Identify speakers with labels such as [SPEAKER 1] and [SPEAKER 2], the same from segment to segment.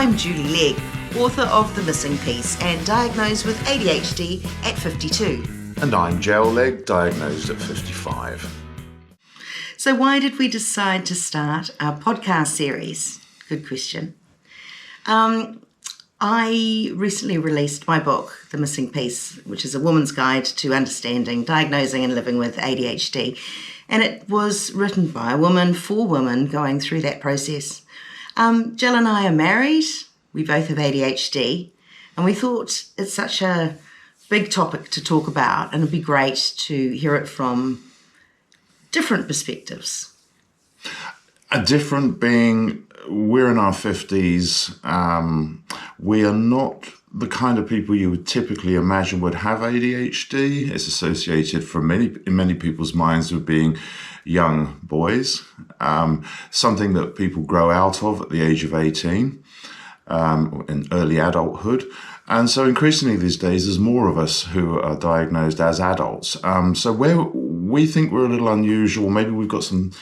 [SPEAKER 1] I'm Julie Legg, author of The Missing Piece and diagnosed with ADHD at 52.
[SPEAKER 2] And I'm Gel Legg, diagnosed at 55.
[SPEAKER 1] So why did we decide to start our podcast series? Good question. I recently released my book, The Missing Piece, which is a woman's guide to understanding, diagnosing and living with ADHD. And it was written by a woman for women going through that process. Jill and I are married. We both have ADHD. And we thought it's such a big topic to talk about, and it'd be great to hear it from different perspectives.
[SPEAKER 2] A different being, we're in our 50s. We are not the kind of people you would typically imagine would have ADHD. It's associated in many people's minds with being young boys, something that people grow out of at the age of 18, in early adulthood. And so increasingly these days, there's more of us who are diagnosed as adults. So where we think we're a little unusual, maybe we've got some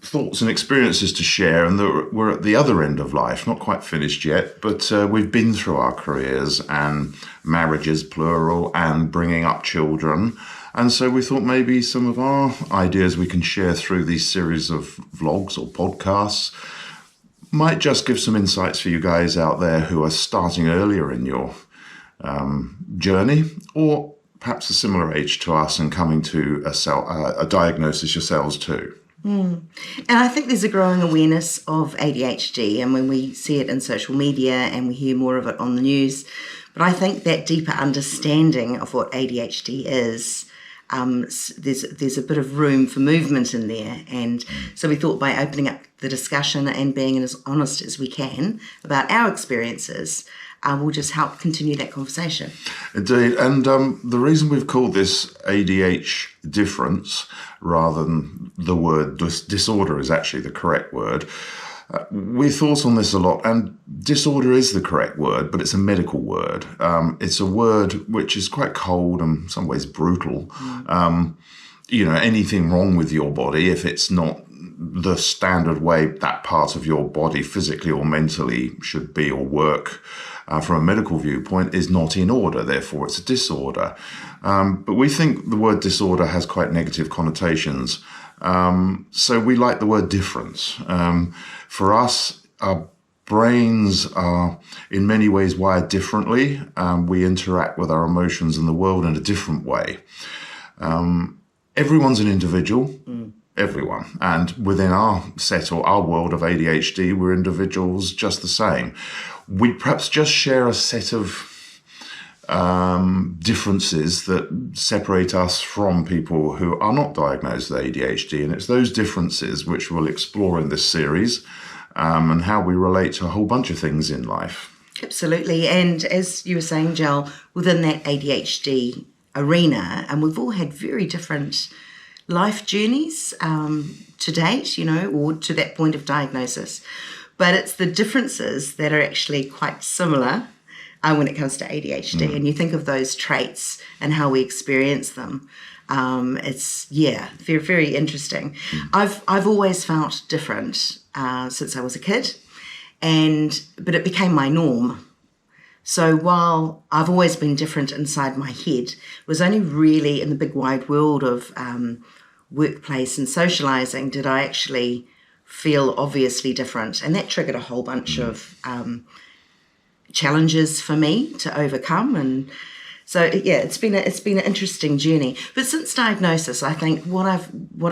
[SPEAKER 2] thoughts and experiences to share, and that we're at the other end of life, not quite finished yet, but we've been through our careers and marriages, plural, and bringing up children. And so we thought maybe some of our ideas we can share through these series of vlogs or podcasts might just give some insights for you guys out there who are starting earlier in your journey, or perhaps a similar age to us and coming to a diagnosis yourselves too.
[SPEAKER 1] And I think there's a growing awareness of ADHD, and when we see it in social media and we hear more of it on the news, but I think that deeper understanding of what ADHD is, there's a bit of room for movement in there. And so we thought by opening up the discussion and being as honest as we can about our experiences, will just help continue that conversation.
[SPEAKER 2] Indeed. And the reason we've called this ADH difference rather than the word disorder is actually the correct word. We thought on this a lot, and disorder is the correct word, but it's a medical word. It's a word which is quite cold and in some ways brutal. Anything wrong with your body, if it's not the standard way that part of your body physically or mentally should be or work from a medical viewpoint, is not in order. Therefore, it's a disorder. But we think the word disorder has quite negative connotations. So we like the word difference. For us, our brains are in many ways wired differently. We interact with our emotions and the world in a different way. Everyone's an individual, everyone. And within our set or our world of ADHD, we're individuals just the same. We perhaps just share a set of differences that separate us from people who are not diagnosed with ADHD. And it's those differences which we'll explore in this series, and how we relate to a whole bunch of things in life. Absolutely.
[SPEAKER 1] And as you were saying, Jill, within that ADHD arena, and we've all had very different life journeys to date, or to that point of diagnosis. But it's the differences that are actually quite similar when it comes to ADHD. And you think of those traits and how we experience them. It's very, very interesting. I've always felt different since I was a kid, but it became my norm. So while I've always been different inside my head, it was only really in the big wide world of workplace and socializing did I actually feel obviously different. And that triggered a whole bunch of challenges for me to overcome. And so, it's been an interesting journey. But since diagnosis, I think what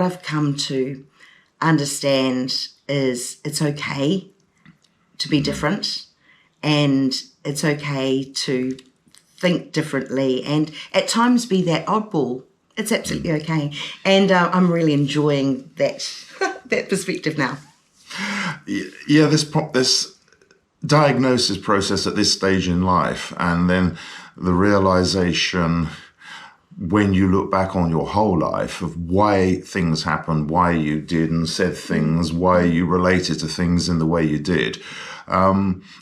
[SPEAKER 1] I've come to understand is it's okay to be different, and it's okay to think differently, and at times be that oddball. It's absolutely okay. And I'm really enjoying that that perspective now.
[SPEAKER 2] Yeah, this diagnosis process at this stage in life, and then the realization when you look back on your whole life of why things happened, why you did and said things, why you related to things in the way you did.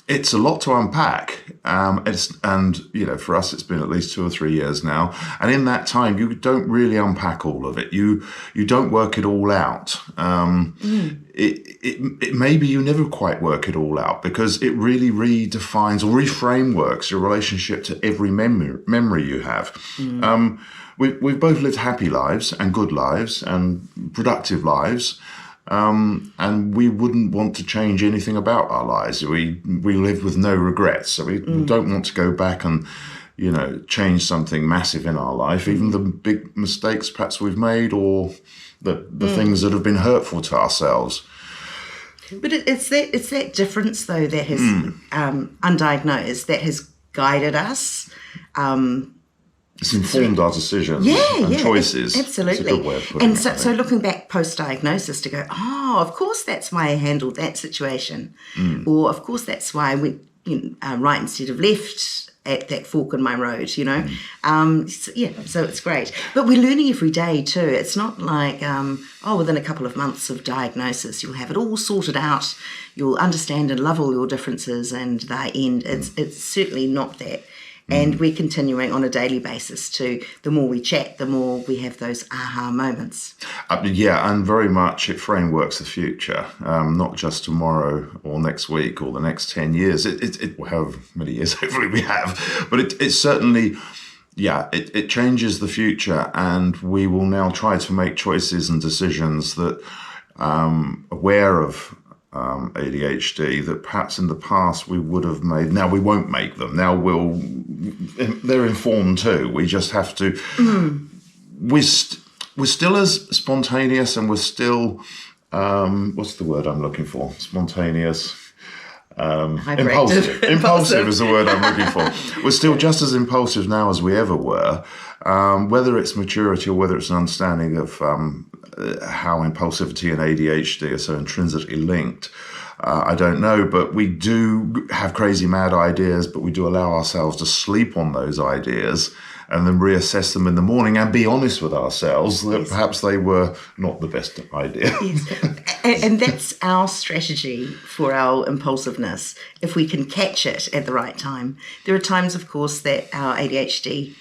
[SPEAKER 2] It's a lot to unpack. For us, it's been at least 2 or 3 years now. And in that time, you don't really unpack all of it. You don't work it all out. It maybe you never quite work it all out, because it really redefines or reframeworks your relationship to every memory you have. We've both lived happy lives and good lives and productive lives. And we wouldn't want to change anything about our lives. We live with no regrets. So we don't want to go back and, change something massive in our life, even the big mistakes perhaps we've made, or the things that have been hurtful to ourselves.
[SPEAKER 1] But it's that difference, though, that has undiagnosed, that has guided us.
[SPEAKER 2] It's informed our decisions and choices.
[SPEAKER 1] Absolutely.
[SPEAKER 2] It's a good way of putting
[SPEAKER 1] and
[SPEAKER 2] it,
[SPEAKER 1] so looking back post-diagnosis to go, of course that's why I handled that situation. Or of course that's why I went right instead of left at that fork in my road, so it's great. But we're learning every day too. It's not like, within a couple of months of diagnosis, you'll have it all sorted out. You'll understand and love all your differences and they end. It's certainly not that. And we're continuing on a daily basis to, the more we chat, the more we have those aha moments.
[SPEAKER 2] And very much it frameworks the future, not just tomorrow or next week or the next 10 years. It however many years hopefully we have. But it certainly, it changes the future, and we will now try to make choices and decisions that aware of ADHD that perhaps in the past we would have made. Now we won't make them. Now they're informed too. We just have to. We're still as spontaneous, and we're still what's the word I'm looking for? Spontaneous. Impulsive. Impulsive is the word I'm looking for. We're still just as impulsive now as we ever were. Whether it's maturity or whether it's an understanding of how impulsivity and ADHD are so intrinsically linked, I don't know, but we do have crazy mad ideas, but we do allow ourselves to sleep on those ideas and then reassess them in the morning and be honest with ourselves that perhaps they were not the best idea.
[SPEAKER 1] Yes. And that's our strategy for our impulsiveness, if we can catch it at the right time. There are times, of course, that our ADHD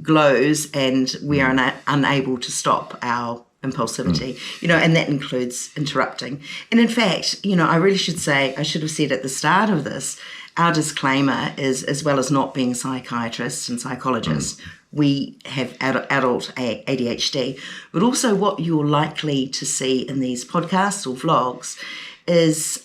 [SPEAKER 1] glows and we are unable to stop our impulsivity, and that includes interrupting. And in fact, I really should say, I should have said at the start of this, our disclaimer is, as well as not being psychiatrists and psychologists, we have adult ADHD, but also what you're likely to see in these podcasts or vlogs is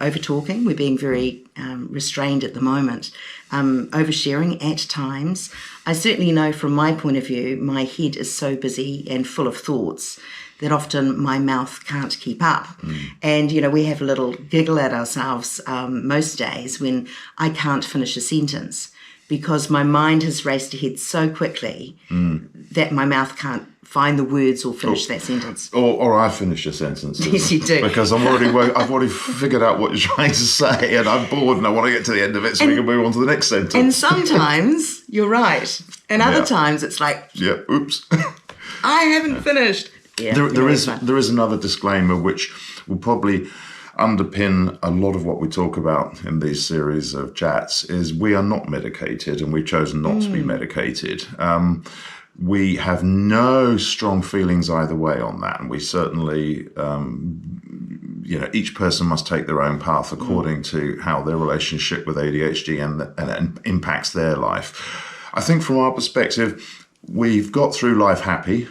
[SPEAKER 1] over-talking. We're being very restrained at the moment, oversharing at times. I certainly know from my point of view, my head is so busy and full of thoughts that often my mouth can't keep up. And, we have a little giggle at ourselves most days when I can't finish a sentence because my mind has raced ahead so quickly that my mouth can't find the words or finish that sentence.
[SPEAKER 2] Or I finish a sentence.
[SPEAKER 1] Yes, you do.
[SPEAKER 2] Because I've already figured out what you're trying to say, and I'm bored and I want to get to the end of it so we can move on to the next sentence.
[SPEAKER 1] And sometimes you're right. And other times it's like,
[SPEAKER 2] oops.
[SPEAKER 1] I haven't finished. Yeah,
[SPEAKER 2] there is another disclaimer which will probably underpin a lot of what we talk about in these series of chats, is we are not medicated, and we've chosen not to be medicated. We have no strong feelings either way on that, and we certainly, each person must take their own path according to how their relationship with ADHD and impacts their life. I think from our perspective, we've got through life happy.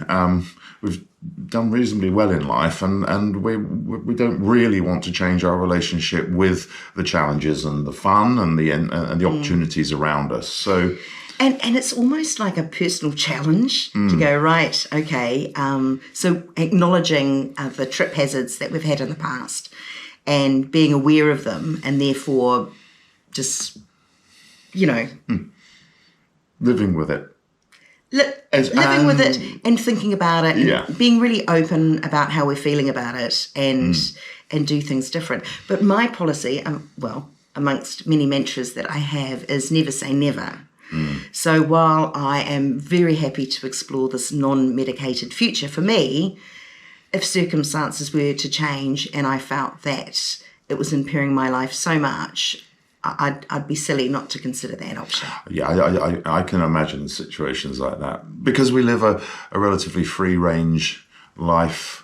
[SPEAKER 2] We've done reasonably well in life, and we don't really want to change our relationship with the challenges and the fun and the opportunities around us. So.
[SPEAKER 1] And it's almost like a personal challenge to go, right, okay, so acknowledging the trip hazards that we've had in the past and being aware of them, and therefore just,
[SPEAKER 2] living with it.
[SPEAKER 1] Living with it and thinking about it and being really open about how we're feeling about it and do things different. But my policy, amongst many mantras that I have, is never say never. So while I am very happy to explore this non-medicated future, for me, if circumstances were to change and I felt that it was impairing my life so much, I'd be silly not to consider that option.
[SPEAKER 2] Yeah, I can imagine situations like that. Because we live a relatively free-range life.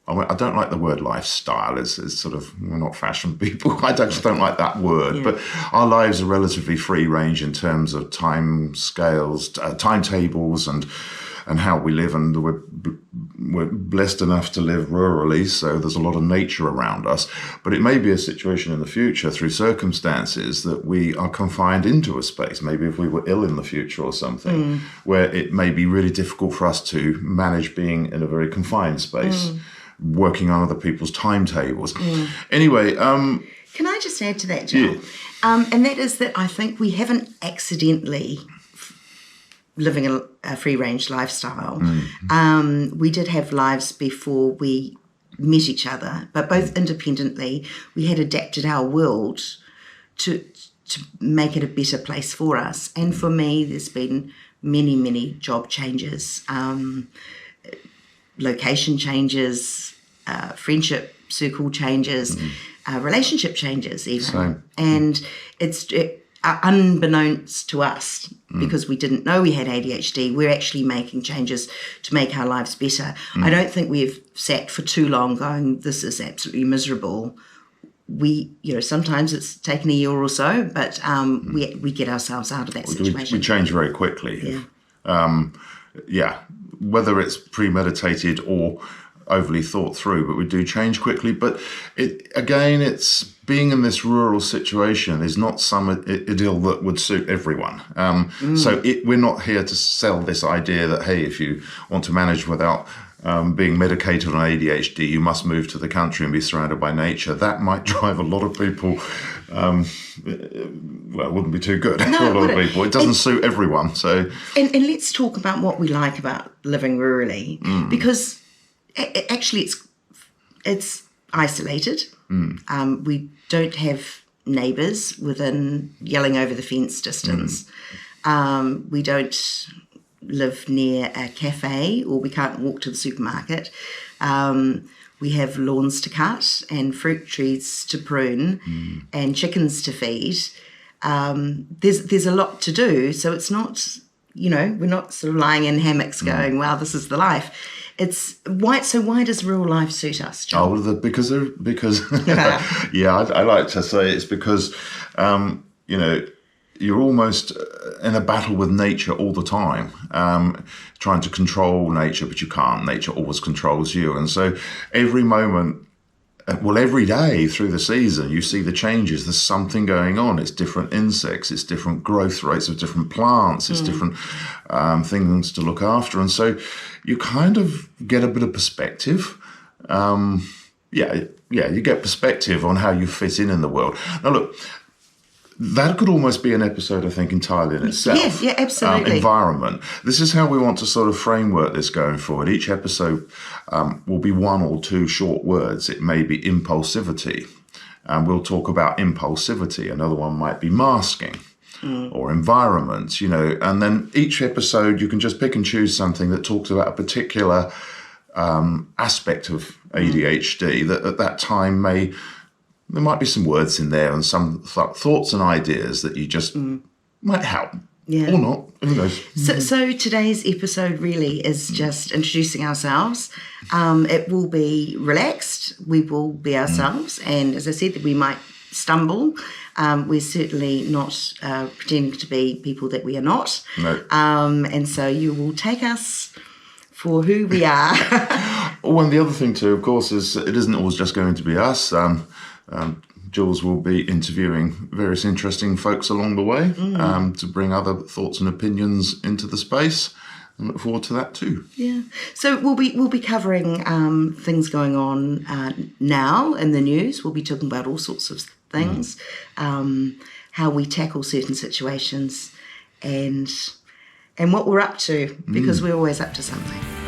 [SPEAKER 2] I don't like the word lifestyle. It's sort of, we're not fashion people. I just don't like that word.
[SPEAKER 1] Yeah.
[SPEAKER 2] But our lives are relatively free range in terms of time scales, timetables, and how we live. And we're blessed enough to live rurally, so there's a lot of nature around us. But it may be a situation in the future, through circumstances, that we are confined into a space. Maybe if we were ill in the future or something, where it may be really difficult for us to manage being in a very confined space. Working on other people's timetables. Anyway,
[SPEAKER 1] can I just add to that, Joel?
[SPEAKER 2] Yeah.
[SPEAKER 1] And that is that I think we haven't accidentally living a free-range lifestyle. We did have lives before we met each other, but both independently, we had adapted our world to make it a better place for us. And for me, there's been many job changes, location changes, friendship circle changes, relationship changes even.
[SPEAKER 2] Same.
[SPEAKER 1] And it's unbeknownst to us, because we didn't know we had ADHD, we're actually making changes to make our lives better. I don't think we've sat for too long going, this is absolutely miserable. We, sometimes it's taken a year or so, but we get ourselves out of that situation.
[SPEAKER 2] we change very quickly.
[SPEAKER 1] Yeah.
[SPEAKER 2] Whether it's premeditated or overly thought through, but we do change quickly. But it's being in this rural situation is not some idyll that would suit everyone. So we're not here to sell this idea that, hey, if you want to manage without being medicated on ADHD, you must move to the country and be surrounded by nature. That might drive a lot of people, it wouldn't be too good for a lot of people. It doesn't suit everyone. So,
[SPEAKER 1] and let's talk about what we like about living rurally, because actually it's isolated. We don't have neighbours within yelling over the fence distance. We don't live near a cafe, or we can't walk to the supermarket. We have lawns to cut and fruit trees to prune and chickens to feed. There's a lot to do, so it's not, we're not sort of lying in hammocks going, wow, this is the life. It's why. So why does rural life suit us, John?
[SPEAKER 2] Oh, because yeah, I like to say it's because you're almost in a battle with nature all the time, trying to control nature, but you can't. Nature always controls you, and so every moment. Every day through the season, you see the changes. There's something going on. It's different insects. It's different growth rates of different plants. It's different things to look after. And so you kind of get a bit of perspective. You get perspective on how you fit in the world. Now, look, that could almost be an episode, I think, entirely in itself.
[SPEAKER 1] Yeah, absolutely.
[SPEAKER 2] Environment. This is how we want to sort of framework this going forward. Each episode will be one or two short words. It may be impulsivity, and we'll talk about impulsivity. Another one might be masking or environment, and then each episode you can just pick and choose something that talks about a particular aspect of ADHD that at that time there might be some words in there and some thoughts and ideas that you just might help.
[SPEAKER 1] Yeah.
[SPEAKER 2] Or not. Who knows?
[SPEAKER 1] So today's episode really is just introducing ourselves. It will be relaxed. We will be ourselves. And as I said, that we might stumble. We're certainly not pretending to be people that we are not.
[SPEAKER 2] No.
[SPEAKER 1] And so you will take us for who we are.
[SPEAKER 2] Oh, and the other thing too, of course, is it isn't always just going to be us. Jules will be interviewing various interesting folks along the way to bring other thoughts and opinions into the space. I look forward to that too.
[SPEAKER 1] Yeah. So we'll be covering things going on now in the news. We'll be talking about all sorts of things, how we tackle certain situations, and what we're up to, because we're always up to something.